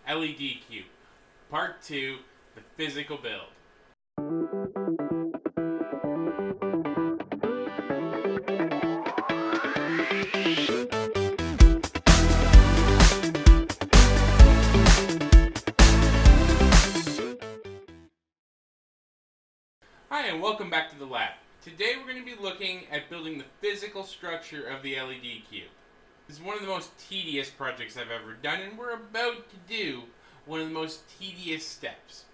LED cube, part 2, the physical build. Hi, and welcome back to the lab. Today we're going to be looking at building the physical structure of the LED cube. This is one of the most tedious projects I've ever done, and we're about to do one of the most tedious steps.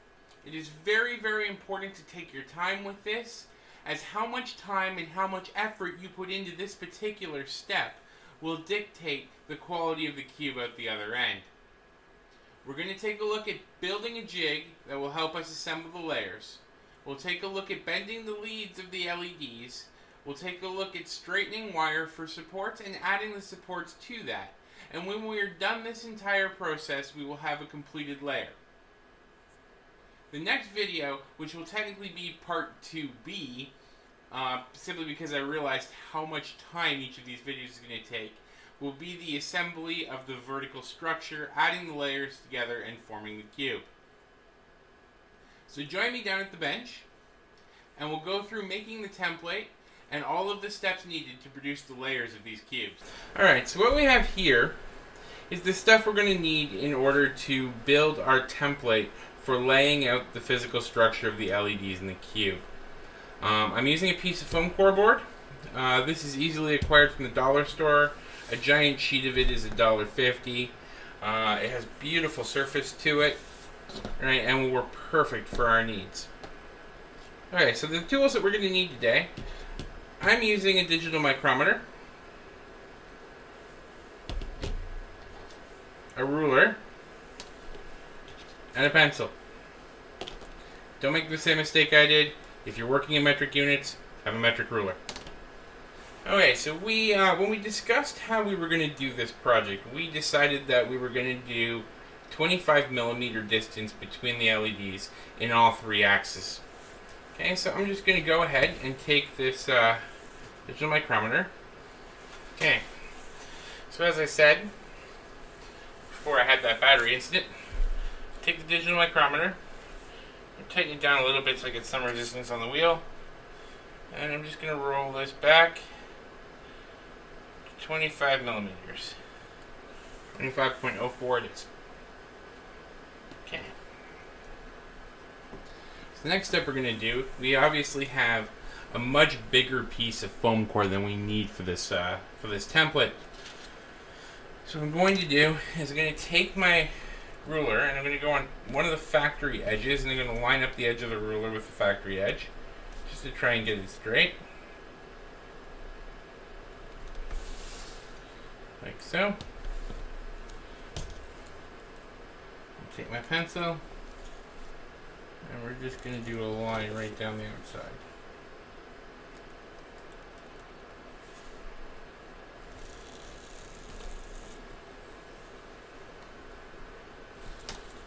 It is very, very important to take your time with this, as how much time and how much effort you put into this particular step will dictate the quality of the cube at the other end. We're going to take a look at building a jig that will help us assemble the layers. We'll take a look at bending the leads of the LEDs. We'll take a look at straightening wire for supports and adding the supports to that. And when we are done this entire process, we will have a completed layer. The next video, which will technically be part 2B, simply because I realized how much time each of these videos is going to take, will be the assembly of the vertical structure, adding the layers together and forming the cube. So join me down at the bench, and we'll go through making the template and all of the steps needed to produce the layers of these cubes. Alright, so what we have here is the stuff we're going to need in order to build our template for laying out the physical structure of the LEDs in the cube. I'm using a piece of foam core board. This is easily acquired from the dollar store. A giant sheet of it is $1.50. It has beautiful surface to it. Right, and will work perfect for our needs. Okay, so the tools that we're going to need today, I'm using a digital micrometer, a ruler, and a pencil. Don't make the same mistake I did. If you're working in metric units, have a metric ruler. Okay, so when we discussed how we were going to do this project, we decided that we were going to do 25 millimeter distance between the LEDs in all three axes. Okay, so I'm just going to go ahead and take this digital micrometer. Okay, so as I said before I had that battery incident, take the digital micrometer and tighten it down a little bit so I get some resistance on the wheel, and I'm just going to roll this back to 25 millimeters. 25.04 it is. Okay. So the next step we're going to do, we obviously have a much bigger piece of foam core than we need for this template. So what I'm going to do is I'm going to take my ruler and I'm going to go on one of the factory edges, and I'm going to line up the edge of the ruler with the factory edge just to try and get it straight. Like so. Take my pencil, and we're just going to do a line right down the outside.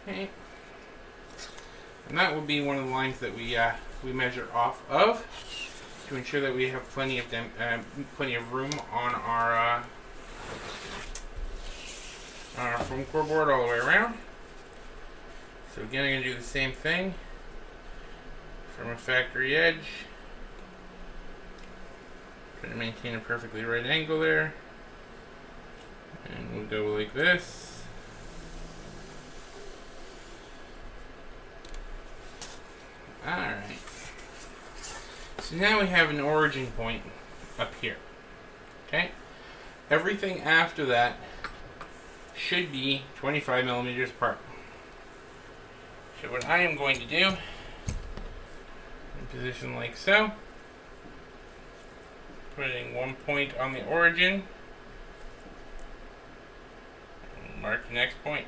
Okay, and that will be one of the lines that we measure off of to ensure that we have plenty of room on our foam core board all the way around. So again, I'm going to do the same thing from a factory edge. Try to maintain a perfectly right angle there. And we'll go like this. Alright. So now we have an origin point up here. Okay? Everything after that should be 25 millimeters apart. So what I am going to do, in position like so, putting one point on the origin, and mark the next point.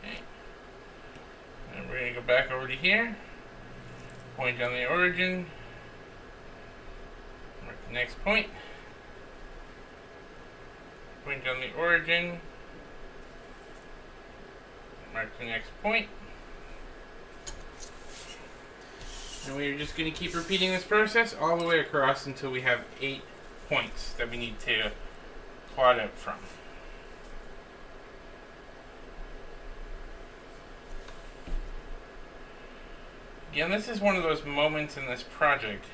Okay. And we're going to go back over to here, point on the origin, mark the next point, point on the origin, mark the next point. And we're just going to keep repeating this process all the way across until we have 8 points that we need to plot out from. Yeah, and this is one of those moments in this project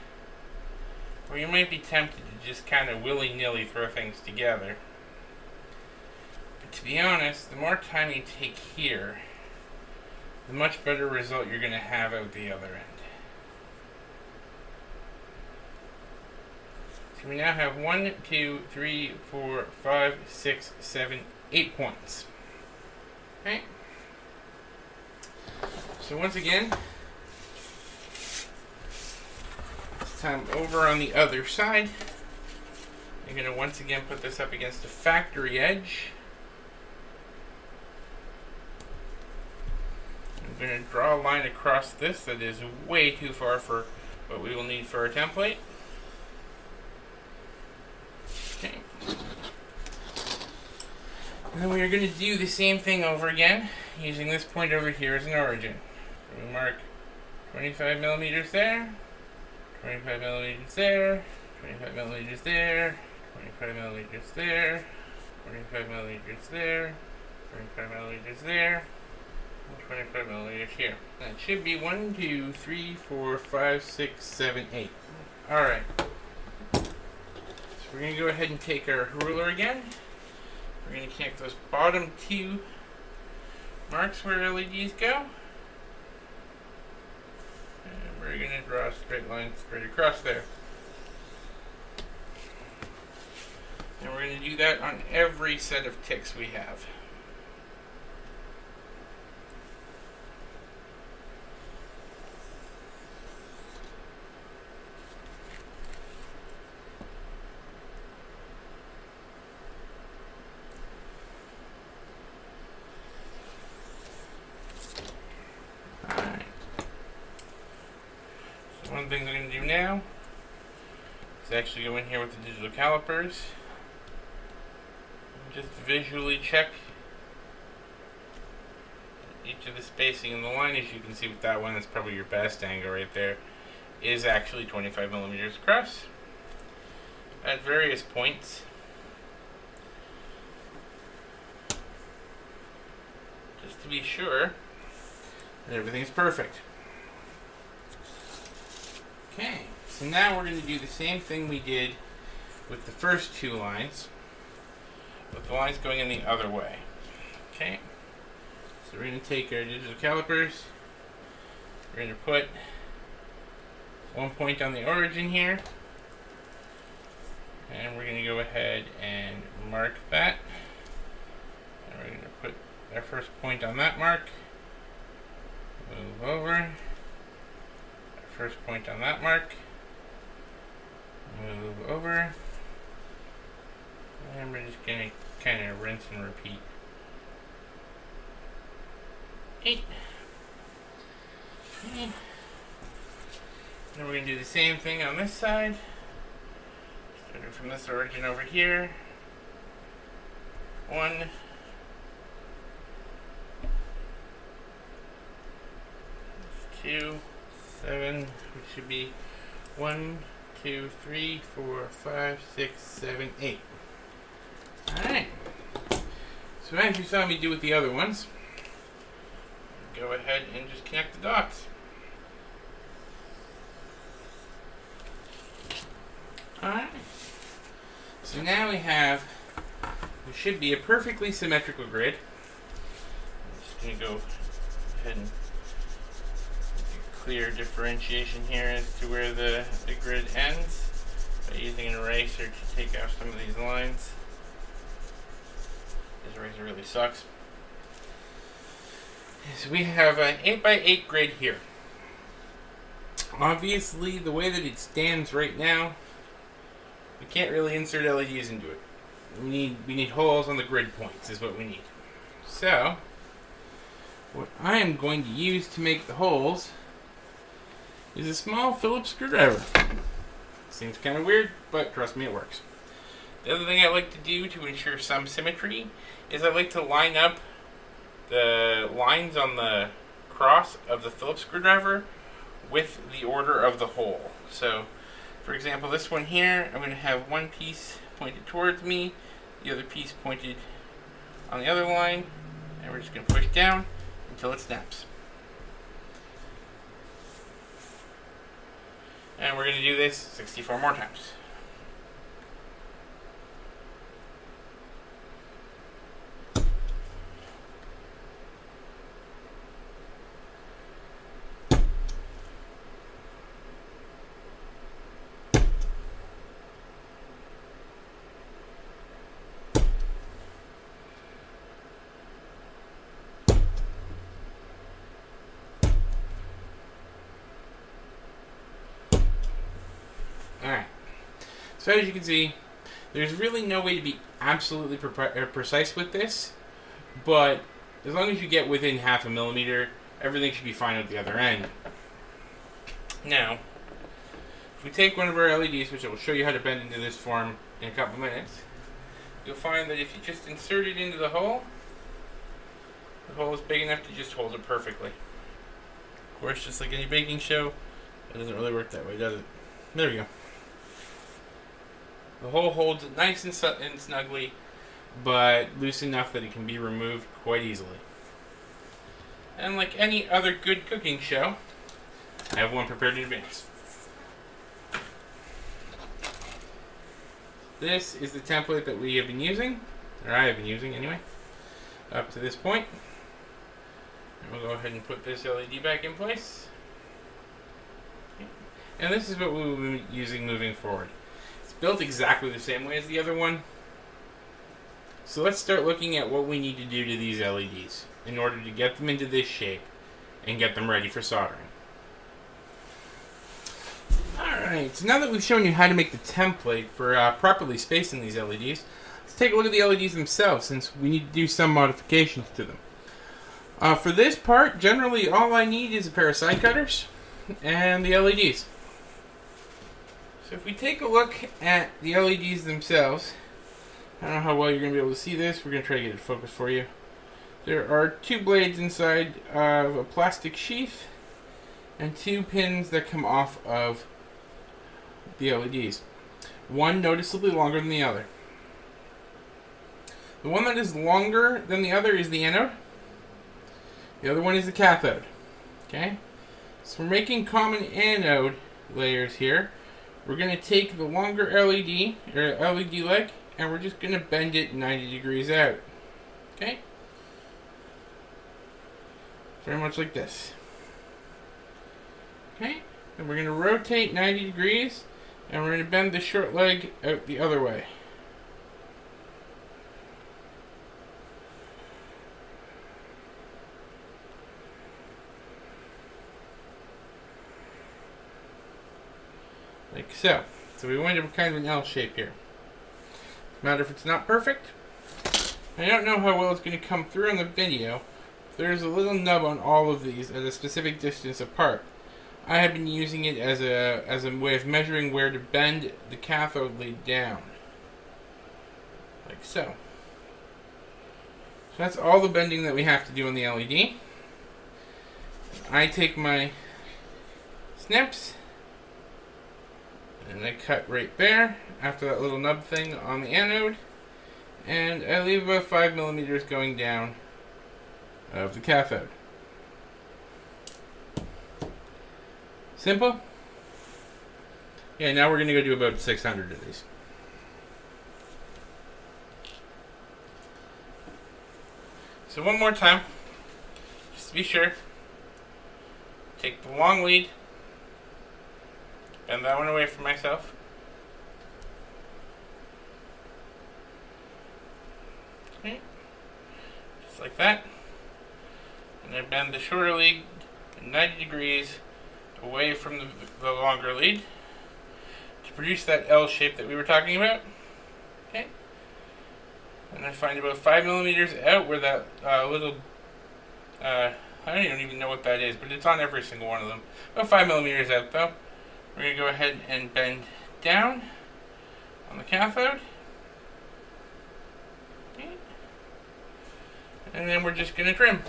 where you might be tempted to just kind of willy-nilly throw things together. But to be honest, the more time you take here, the much better result you're going to have out the other end. So we now have 1, 2, 3, 4, 5, 6, 7, 8 points. Okay. So once again, this time over on the other side, you're going to once again put this up against a factory edge. I'm going to draw a line across this that is way too far for what we will need for our template. Okay. And then we are going to do the same thing over again, using this point over here as an origin. So we mark 25 millimeters there, 25 millimeters there, 25 millimeters there, 25 millimeters there, 25 millimeters there, 25 millimeters there, and 25 millimeters here. That should be 1, 2, 3, 4, 5, 6, 7, 8. Alright. So we're going to go ahead and take our ruler again. We're going to connect those bottom two marks where LEDs go. And we're going to draw a straight line straight across there. And we're going to do that on every set of ticks we have. One thing I'm going to do now is actually go in here with the digital calipers and just visually check each of the spacing in the line. As you can see with that one, that's probably your best angle right there, is actually 25 millimeters across at various points. Just to be sure that everything's perfect. Okay, so now we're going to do the same thing we did with the first two lines, with the lines going in the other way. Okay, so we're going to take our digital calipers, we're going to put one point on the origin here, and we're going to go ahead and mark that, and we're going to put our first point on that mark, move over, first point on that mark, move over, and we're just going to kind of rinse and repeat. 8. Okay. Then we're going to do the same thing on this side, starting from this origin over here. 1, 2, 7, which should be 1, 2, 3, 4, 5, 6, 7, 8. Alright. So as you saw me do with the other ones, go ahead and just connect the dots. Alright. So now we should be a perfectly symmetrical grid. I'm just going to go ahead and clear differentiation here as to where the grid ends by using an eraser to take out some of these lines. This eraser really sucks. So we have an 8x8 grid here. Obviously, the way that it stands right now, we can't really insert LEDs into it. We need holes on the grid points is what we need. So, what I am going to use to make the holes is a small Phillips screwdriver. Seems kind of weird, but trust me, it works. The other thing I like to do to ensure some symmetry is I like to line up the lines on the cross of the Phillips screwdriver with the order of the hole. So, for example, this one here, I'm going to have one piece pointed towards me, the other piece pointed on the other line, and we're just going to push down until it snaps. And we're going to do this 64 more times. Alright, so as you can see, there's really no way to be absolutely precise with this, but as long as you get within half a millimeter, everything should be fine at the other end. Now, if we take one of our LEDs, which I will show you how to bend into this form in a couple minutes, you'll find that if you just insert it into the hole is big enough to just hold it perfectly. Of course, just like any baking show, it doesn't really work that way, does it? There we go. The hole holds it nice and snugly, but loose enough that it can be removed quite easily. And like any other good cooking show, I have one prepared in advance. This is the template that we have been using, or I have been using anyway, up to this point. And we'll go ahead and put this LED back in place. And this is what we will be using moving forward. It's built exactly the same way as the other one. So let's start looking at what we need to do to these LEDs in order to get them into this shape and get them ready for soldering. Alright, so now that we've shown you how to make the template for properly spacing these LEDs, let's take a look at the LEDs themselves, since we need to do some modifications to them. For this part, generally all I need is a pair of side cutters and the LEDs. So if we take a look at the LEDs themselves, I don't know how well you're going to be able to see this. We're going to try to get it focused for you. There are two blades inside of a plastic sheath and two pins that come off of the LEDs. One noticeably longer than the other. The one that is longer than the other is the anode. The other one is the cathode. Okay? So we're making common anode layers here. We're going to take the longer LED, or LED leg, and we're just going to bend it 90 degrees out. Okay? Very much like this. Okay? And we're going to rotate 90 degrees, and we're going to bend the short leg out the other way. Like so. So we wind up kind of an L shape here. No matter if it's not perfect. I don't know how well it's going to come through in the video. There's a little nub on all of these at a specific distance apart. I have been using it as a way of measuring where to bend the cathode lead down. Like so. So that's all the bending that we have to do on the LED. I take my snips and I cut right there after that little nub thing on the anode, and I leave about 5 millimeters going down of the cathode. Simple? Yeah, now we're going to go do about 600 of these. So one more time, just to be sure, take the long lead, bend that one away from myself. Okay, just like that. And I bend the shorter lead 90 degrees away from the longer lead to produce that L shape that we were talking about. Okay. And I find about 5 millimeters out where that little, I don't even know what that is, but it's on every single one of them. About 5 millimeters out though. We're going to go ahead and bend down on the cathode. Okay. And then we're just going to trim.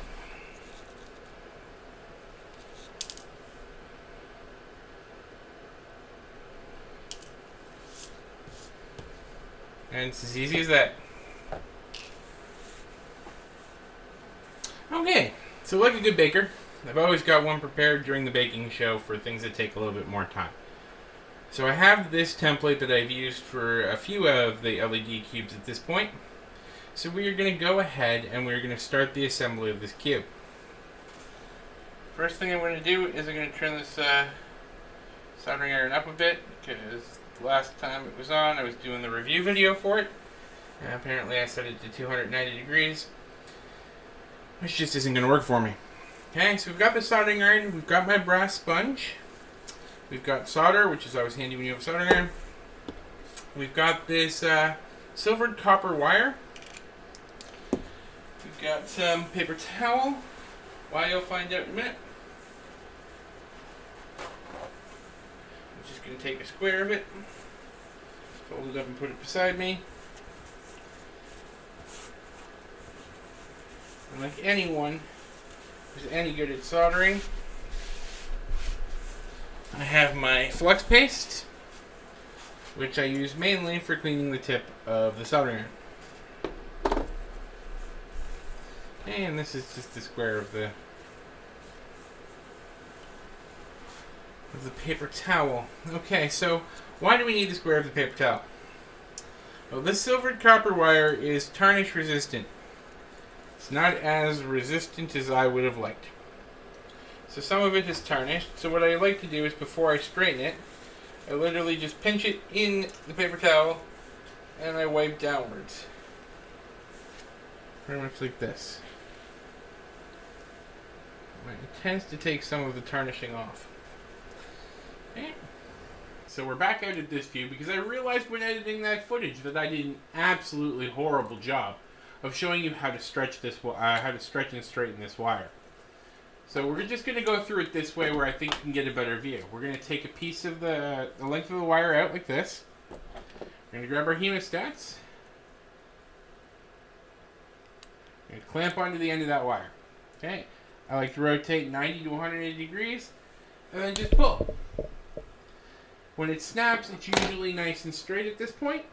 And it's as easy as that. Okay, so like a good baker, I've always got one prepared during the baking show for things that take a little bit more time. So I have this template that I've used for a few of the LED cubes at this point. So we are going to go ahead and we're going to start the assembly of this cube. First thing I'm going to do is I'm going to turn this soldering iron up a bit, because last time it was on I was doing the review video for it, and apparently I set it to 290 degrees, which just isn't going to work for me. Okay, so we've got the soldering iron, we've got my brass sponge, we've got solder, which is always handy when you have a soldering iron, we've got this silvered copper wire, we've got some paper towel. Why, you'll find out in a minute. I'm just going to take a square of it, fold it up and put it beside me. And like anyone who's any good at soldering, I have my flux paste, which I use mainly for cleaning the tip of the soldering iron. And this is just the square of the paper towel. Okay, so why do we need the square of the paper towel? Well, this silvered copper wire is tarnish resistant. It's not as resistant as I would have liked. So some of it is tarnished. So what I like to do is, before I straighten it, I literally just pinch it in the paper towel and I wipe downwards. Pretty much like this. It tends to take some of the tarnishing off. Okay. So we're back out at this view because I realized when editing that footage that I did an absolutely horrible job of showing you how to stretch this, how to stretch and straighten this wire. So we're just going to go through it this way, where I think you can get a better view. We're going to take a piece of the length of the wire out like this. We're going to grab our hemostats. We're going to clamp onto the end of that wire. Okay. I like to rotate 90 to 180 degrees, and then just pull. When it snaps, it's usually nice and straight at this point.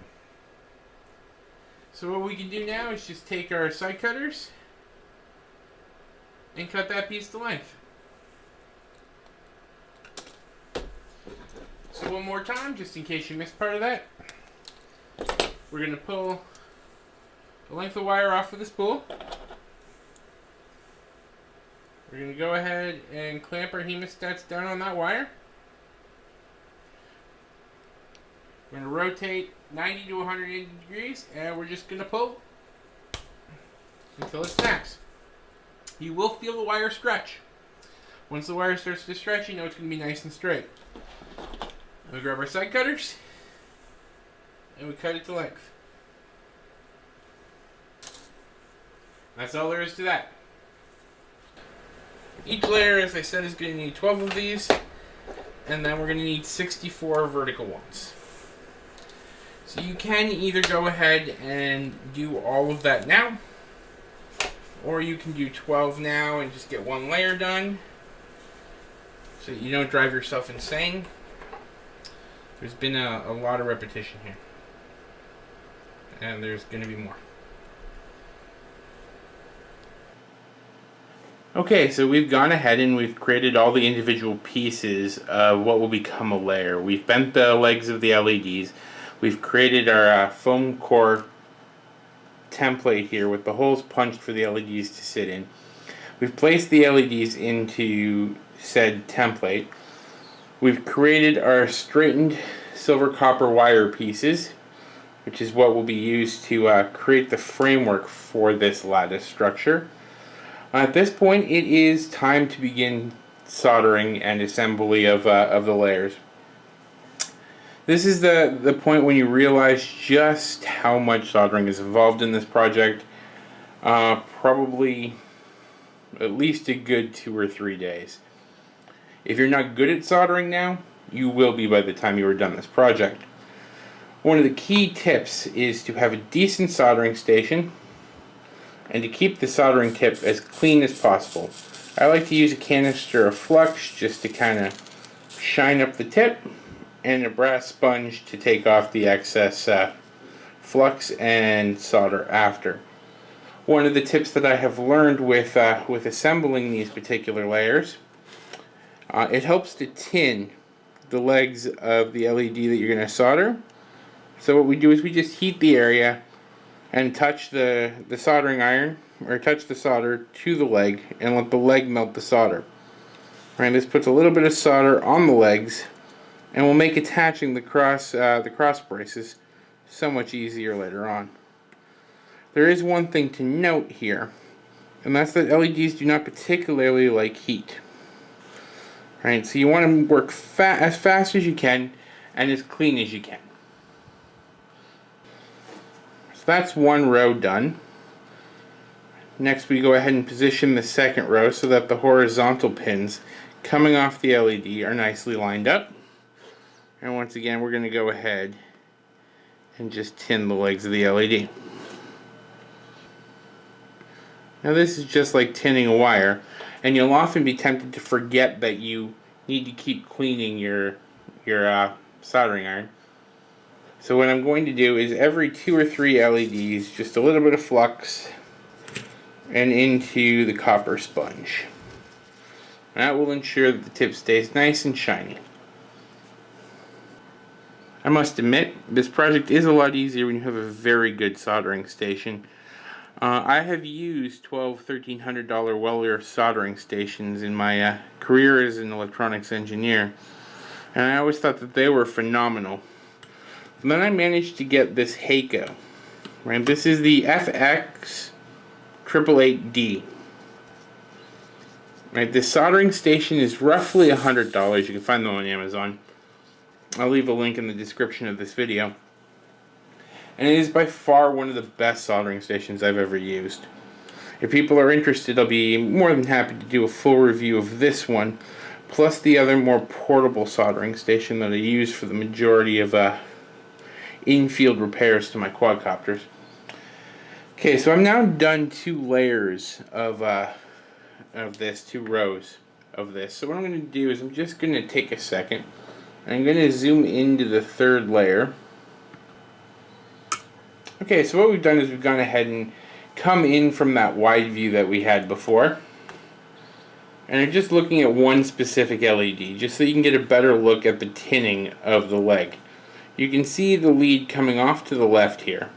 So what we can do now is just take our side cutters and cut that piece to length. So one more time, just in case you missed part of that, we're going to pull the length of wire off of the spool. We're going to go ahead and clamp our hemostats down on that wire. We're going to rotate 90 to 180 degrees, and we're just going to pull until it snaps. You will feel the wire stretch. Once the wire starts to stretch, you know it's going to be nice and straight. We grab our side cutters, and we cut it to length. That's all there is to that. Each layer, as I said, is going to need 12 of these, and then we're going to need 64 vertical ones. So you can either go ahead and do all of that now, or you can do 12 now and just get one layer done, so that you don't drive yourself insane. There's been a lot of repetition here, and there's going to be more. Okay, so we've gone ahead and we've created all the individual pieces of what will become a layer. We've bent the legs of the LEDs. We've created our foam core template here with the holes punched for the LEDs to sit in. We've placed the LEDs into said template. We've created our straightened silver copper wire pieces, which is what will be used to create the framework for this lattice structure. At this point, it is time to begin soldering and assembly of the layers. This is the point when you realize just how much soldering is involved in this project. Probably at least a good 2 or 3 days. If you're not good at soldering now, you will be by the time you are done this project. One of the key tips is to have a decent soldering station and to keep the soldering tip as clean as possible. I like to use a canister of flux just to kind of shine up the tip, and a brass sponge to take off the excess flux and solder after. One of the tips that I have learned with assembling these particular layers, it helps to tin the legs of the LED that you're going to solder. So what we do is we just heat the area and touch the soldering iron, or touch the solder to the leg, and let the leg melt the solder. Right, this puts a little bit of solder on the legs and will make attaching the cross braces so much easier later on. There is one thing to note here, and that's that LEDs do not particularly like heat. Right, so you want to work as fast as you can and as clean as you can. So that's one row done. Next we go ahead and position the second row so that the horizontal pins coming off the LED are nicely lined up. And once again we're going to go ahead and just tin the legs of the LED. Now this is just like tinning a wire, and you'll often be tempted to forget that you need to keep cleaning your soldering iron. So what I'm going to do is every 2 or 3 LEDs, just a little bit of flux and into the copper sponge. That will ensure that the tip stays nice and shiny. I must admit, this project is a lot easier when you have a very good soldering station. I have used $1,300 welder soldering stations in my career as an electronics engineer, and I always thought that they were phenomenal. And then I managed to get this Heiko. Right, this is the FX888D. Right, this soldering station is roughly $100. You can find them on Amazon. I'll leave a link in the description of this video. And it is by far one of the best soldering stations I've ever used. If people are interested, I'll be more than happy to do a full review of this one, plus the other more portable soldering station that I use for the majority of in-field repairs to my quadcopters. Okay, so I'm now done 2 layers of this, 2 rows of this. So what I'm going to do is I'm just going to take a second and I'm going to zoom into the 3rd layer. Okay, so what we've done is we've gone ahead and come in from that wide view that we had before, and I'm just looking at one specific LED just so you can get a better look at the tinning of the leg. You can see the lead coming off to the left here.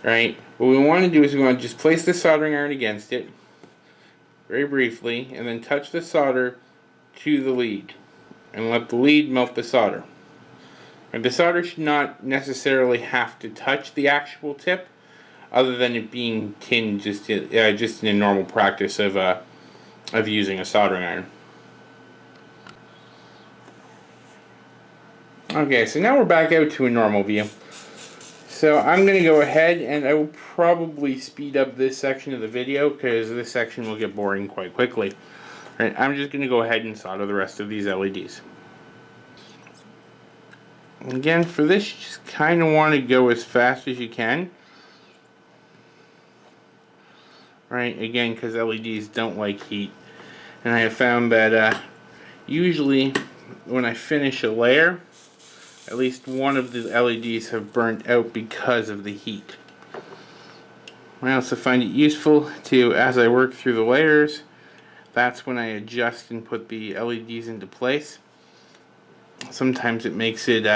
Right? What we want to do is we want to just place the soldering iron against it very briefly and then touch the solder to the lead and let the lead melt the solder. And the solder should not necessarily have to touch the actual tip, other than it being tinned just in a normal practice of using a soldering iron. Okay, so now we're back out to a normal view. So I'm going to go ahead and I will probably speed up this section of the video because this section will get boring quite quickly. Right, I'm just going to go ahead and solder the rest of these LEDs. Again, for this, you just kind of want to go as fast as you can. Right, again, because LEDs don't like heat. And I have found that usually when I finish a layer, at least one of the LEDs have burnt out because of the heat. I also find it useful to, as I work through the layers, that's when I adjust and put the LEDs into place. Sometimes it makes it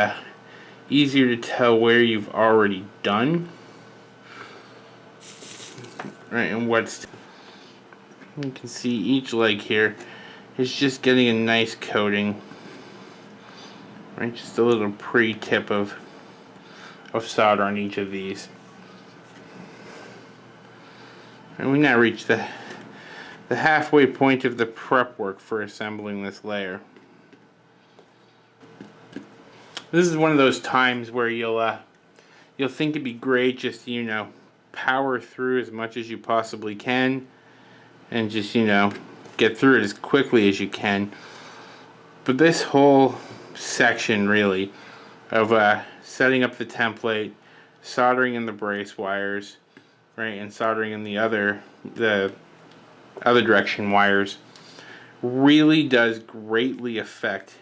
easier to tell where you've already done. Right, and what's... You can see each leg here is just getting a nice coating. Right, just a little pre-tip of solder on each of these. And we now reach the halfway point of the prep work for assembling this layer. This is one of those times where you'll think it'd be great just to, power through as much as you possibly can and just, get through it as quickly as you can. But this whole section really of setting up the template, soldering in the brace wires, right, and soldering in the other direction wires really does greatly affect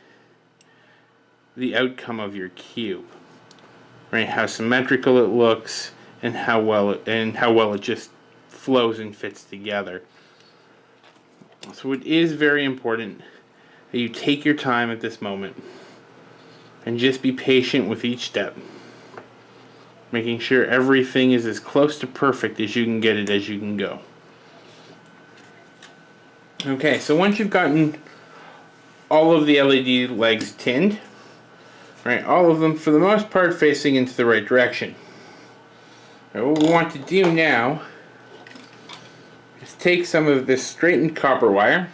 the outcome of your cube. Right, how symmetrical it looks and how well it just flows and fits together. So it is very important that you take your time at this moment And just be patient with each step, making sure everything is as close to perfect as you can get it as you can go. Okay, so once you've gotten all of the LED legs tinned, right, all of them for the most part facing into the right direction. Right, what we want to do now is take some of this straightened copper wire,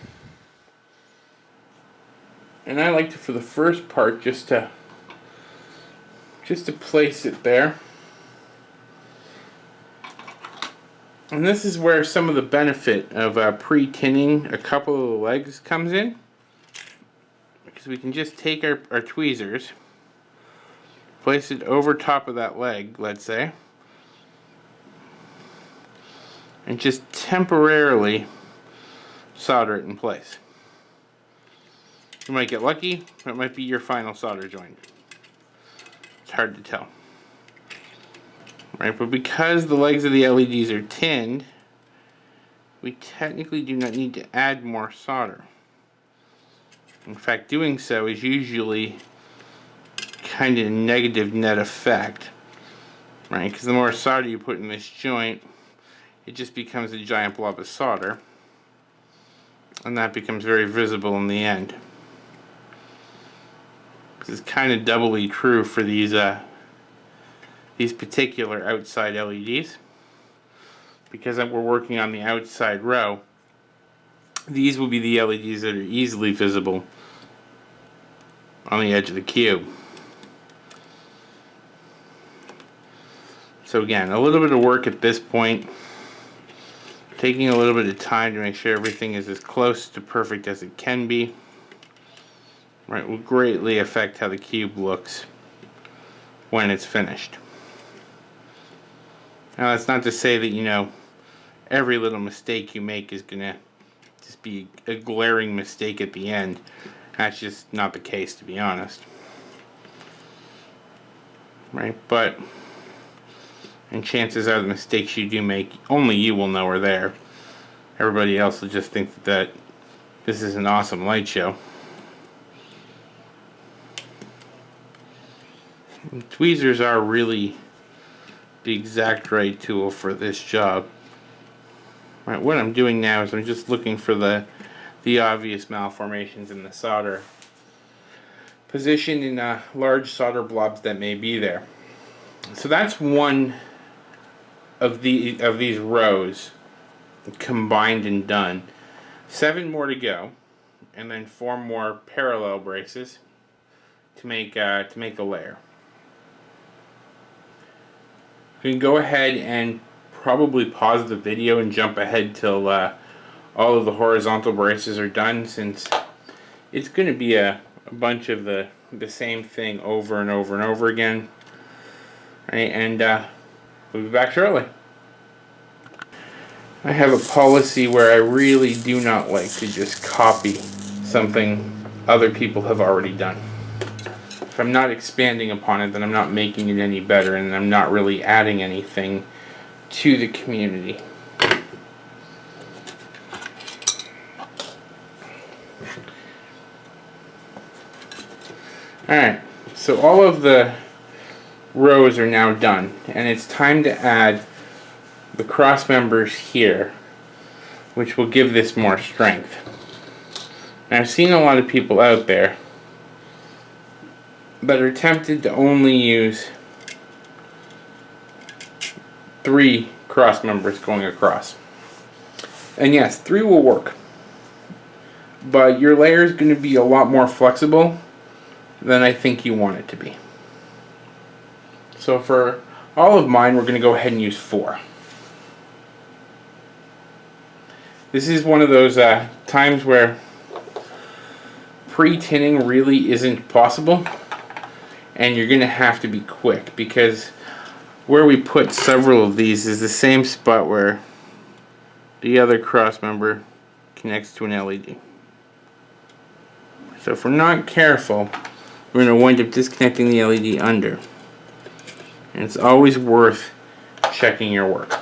and I like to, for the first part, just to place it there. And this is where some of the benefit of pre-tinning a couple of the legs comes in, because we can just take our tweezers, place it over top of that leg, let's say, and just temporarily solder it in place. You might get lucky, it might be your final solder joint. It's hard to tell. Right, but because the legs of the LEDs are tinned, we technically do not need to add more solder. In fact, doing so is usually kind of a negative net effect, right? Because the more solder you put in this joint, it just becomes a giant blob of solder, and that becomes very visible in the end. This is kind of doubly true for these particular outside LEDs, because we're working on the outside row. These will be the LEDs that are easily visible on the edge of the cube. So again, a little bit of work at this point, taking a little bit of time to make sure everything is as close to perfect as it can be, right, will greatly affect how the cube looks when it's finished. Now, that's not to say that, you know, every little mistake you make is going to just be a glaring mistake at the end. That's just not the case, to be honest. Right? But, and chances are the mistakes you do make, only you will know are there. Everybody else will just think that this is an awesome light show. And tweezers are really the exact right tool for this job. Right, what I'm doing now is I'm just looking for the obvious malformations in the solder, positioned in large solder blobs that may be there. So that's one of these rows combined and done. 7 more to go, and then 4 more parallel braces to make a layer. You can go ahead and probably pause the video and jump ahead till all of the horizontal braces are done, since it's going to be a bunch of the same thing over and over and over again. Right, and we'll be back shortly. I have a policy where I really do not like to just copy something other people have already done. If I'm not expanding upon it, then I'm not making it any better, and I'm not really adding anything to the community. Alright, so all of the rows are now done, and it's time to add the cross members here, which will give this more strength. Now, I've seen a lot of people out there that are tempted to only use 3 cross members going across. And yes, 3 will work, but your layer is going to be a lot more flexible than I think you want it to be. So for all of mine, we're going to go ahead and use 4. This is one of those times where pre-tinning really isn't possible, and you're going to have to be quick, because where we put several of these is the same spot where the other cross member connects to an LED. So if we're not careful, we're going to wind up disconnecting the LED under. And it's always worth checking your work.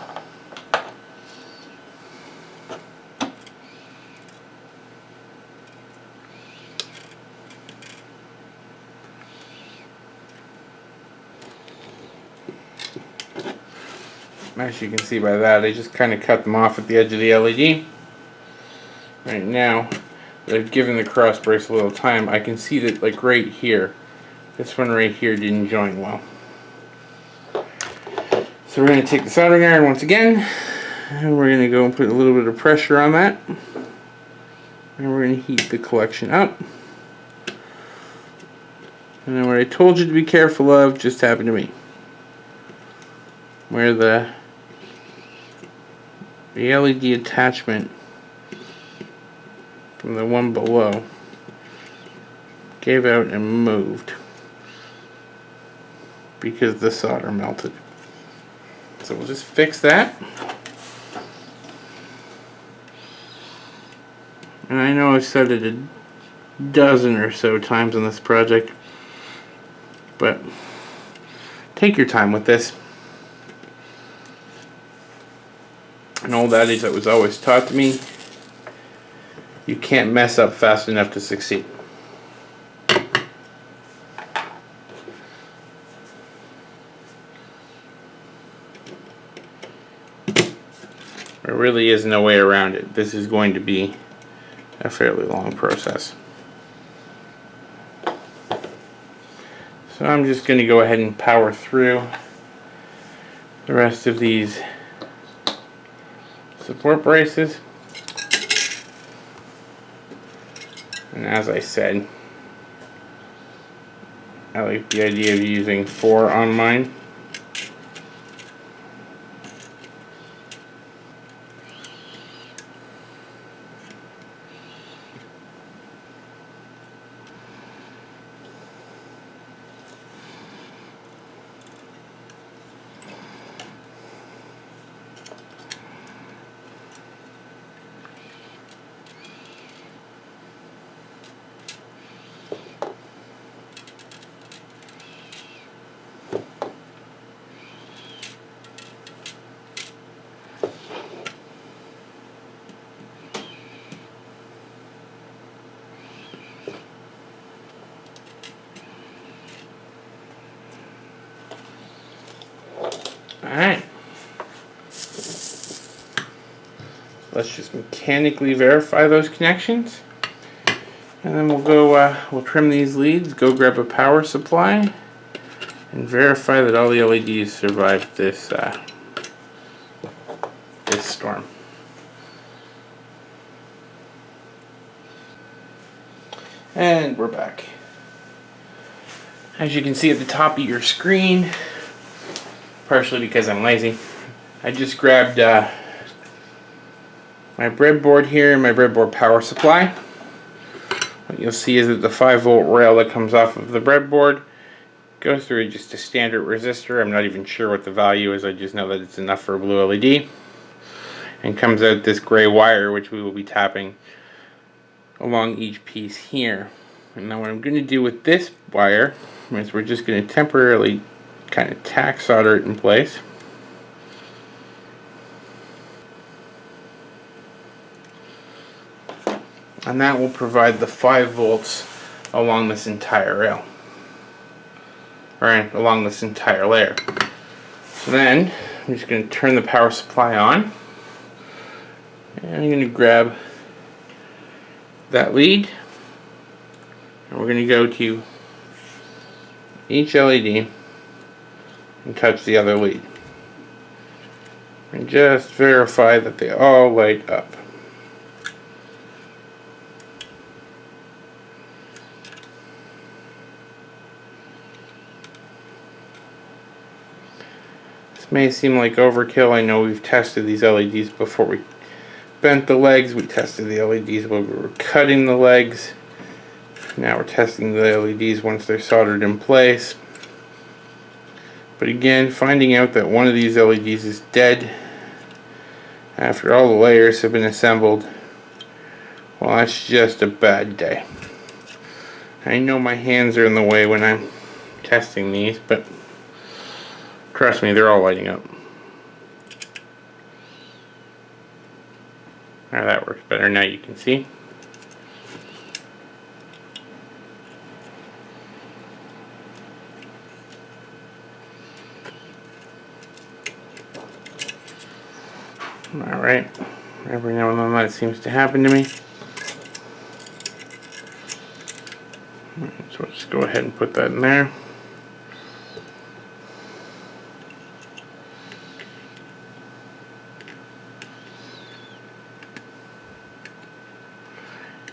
As you can see by that, I just kind of cut them off at the edge of the LED. Right now, I've given the cross brace a little time. I can see that, like right here, this one right here didn't join well. So we're going to take the soldering iron once again, and we're going to go and put a little bit of pressure on that, and we're going to heat the collection up. And then what I told you to be careful of just happened to me. Where the LED attachment from the one below gave out and moved because the solder melted. So we'll just fix that. And I know I've said it a dozen or so times on this project, but take your time with this. An old adage that was always taught to me: you can't mess up fast enough to succeed. There really is no way around it. This is going to be a fairly long process. So I'm just going to go ahead and power through the rest of these support braces. And as I said, I like the idea of using 4 on mine. Alright, let's just mechanically verify those connections, and then we'll go, we'll trim these leads, go grab a power supply, and verify that all the LEDs survived this, this storm. And we're back. As you can see at the top of your screen, partially because I'm lazy, I just grabbed my breadboard here and my breadboard power supply. What you'll see is that the 5-volt rail that comes off of the breadboard goes through just a standard resistor. I'm not even sure what the value is, I just know that it's enough for a blue LED. And comes out this gray wire, which we will be tapping along each piece here. And now what I'm going to do with this wire is we're just going to temporarily kind of tack solder it in place. And that will provide the 5 volts along this entire rail. Right, along this entire layer. So then I'm just going to turn the power supply on. And I'm going to grab that lead. And we're going to go to each LED and touch the other lead. And just verify that they all light up. This may seem like overkill. I know we've tested these LEDs before we bent the legs. We tested the LEDs when we were cutting the legs. Now we're testing the LEDs once they're soldered in place. But again, finding out that one of these LEDs is dead after all the layers have been assembled, well, that's just a bad day. I know my hands are in the way when I'm testing these, but trust me, they're all lighting up. Now that works better. Now you can see. right? Every now and then that seems to happen to me. So let's go ahead and put that in there.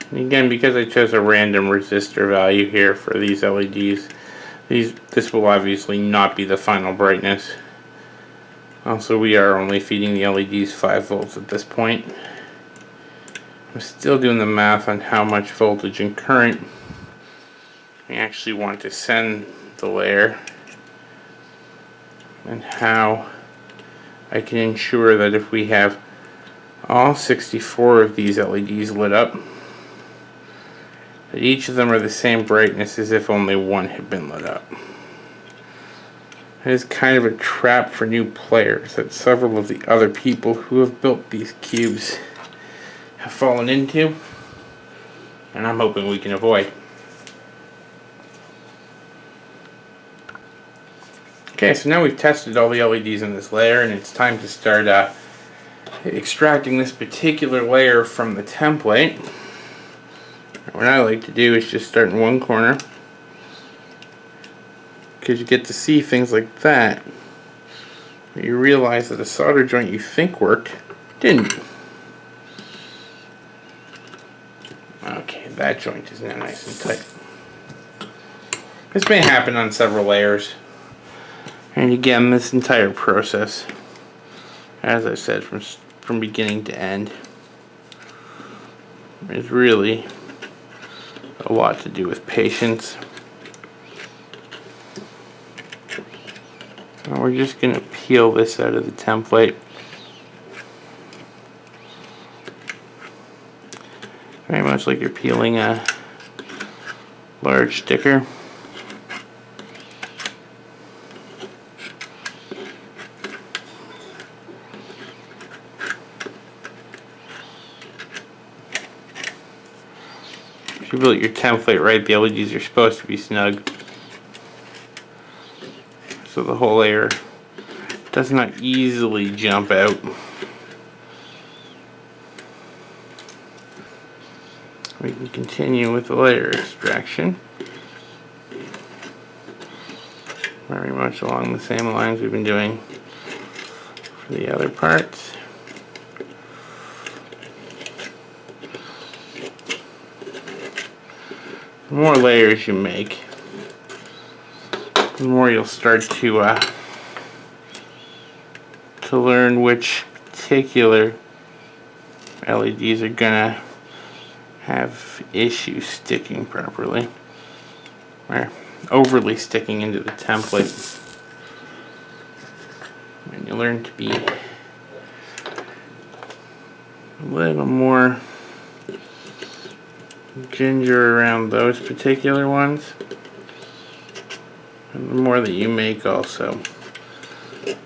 And again, because I chose a random resistor value here for these LEDs, this will obviously not be the final brightness. Also, we are only feeding the LEDs 5 volts at this point. I'm still doing the math on how much voltage and current I actually want to send the layer, and how I can ensure that if we have all 64 of these LEDs lit up, that each of them are the same brightness as if only one had been lit up. It is kind of a trap for new players that several of the other people who have built these cubes have fallen into, and I'm hoping we can avoid. Okay, so now we've tested all the LEDs in this layer, and it's time to start extracting this particular layer from the template. What I like to do is just start in one corner, because you get to see things like that. You realize that a solder joint you think worked didn't. Okay, that joint is now nice and tight. This may happen on several layers. And again, this entire process, as I said, from beginning to end, is really a lot to do with patience. And we're just going to peel this out of the template. Very much like you're peeling a large sticker. If you built your template right, the LEDs are supposed to be snug, so the whole layer does not easily jump out. We can continue with the layer extraction, very much along the same lines we've been doing for the other parts. The more layers you make, the more you'll start to learn which particular LEDs are gonna have issues sticking properly, or overly sticking into the template. And you learn to be a little more ginger around those particular ones. And the more that you make also,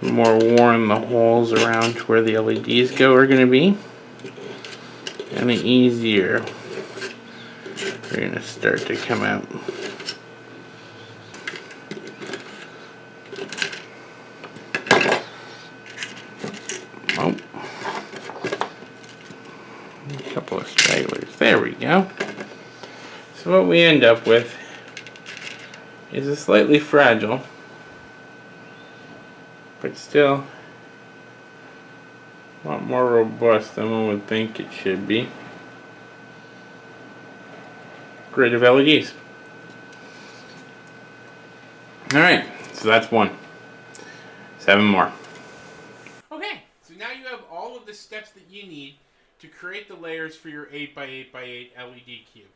the more worn the holes around where the LEDs go are going to be, and the easier they're going to start to come out. Oh, a couple of stragglers. There we go. So what we end up with is a slightly fragile, but still a lot more robust than one would think it should be, grid of LEDs. Alright, so that's one. 7 more. Okay, so now you have all of the steps that you need to create the layers for your 8x8x8 LED cube.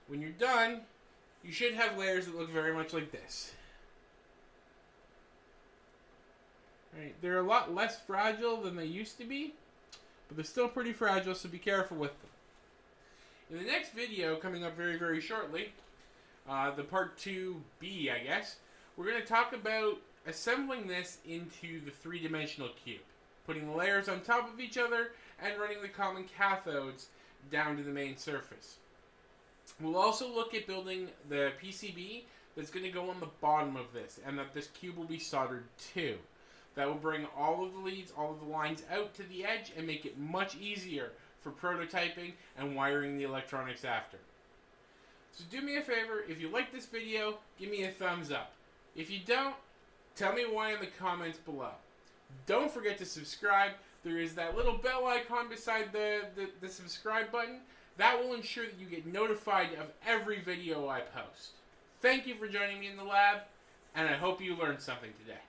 When you're done, you should have layers that look very much like this. Right, they're a lot less fragile than they used to be, but they're still pretty fragile, so be careful with them. In the next video, coming up very, very shortly, the part 2B, I guess, we're going to talk about assembling this into the 3-dimensional cube, putting the layers on top of each other and running the common cathodes down to the main surface. We'll also look at building the PCB that's going to go on the bottom of this, and that this cube will be soldered to. That will bring all of the leads, all of the lines out to the edge and make it much easier for prototyping and wiring the electronics after. So do me a favor, if you like this video, give me a thumbs up. If you don't, tell me why in the comments below. Don't forget to subscribe. There is that little bell icon beside the subscribe button. That will ensure that you get notified of every video I post. Thank you for joining me in the lab, and I hope you learned something today.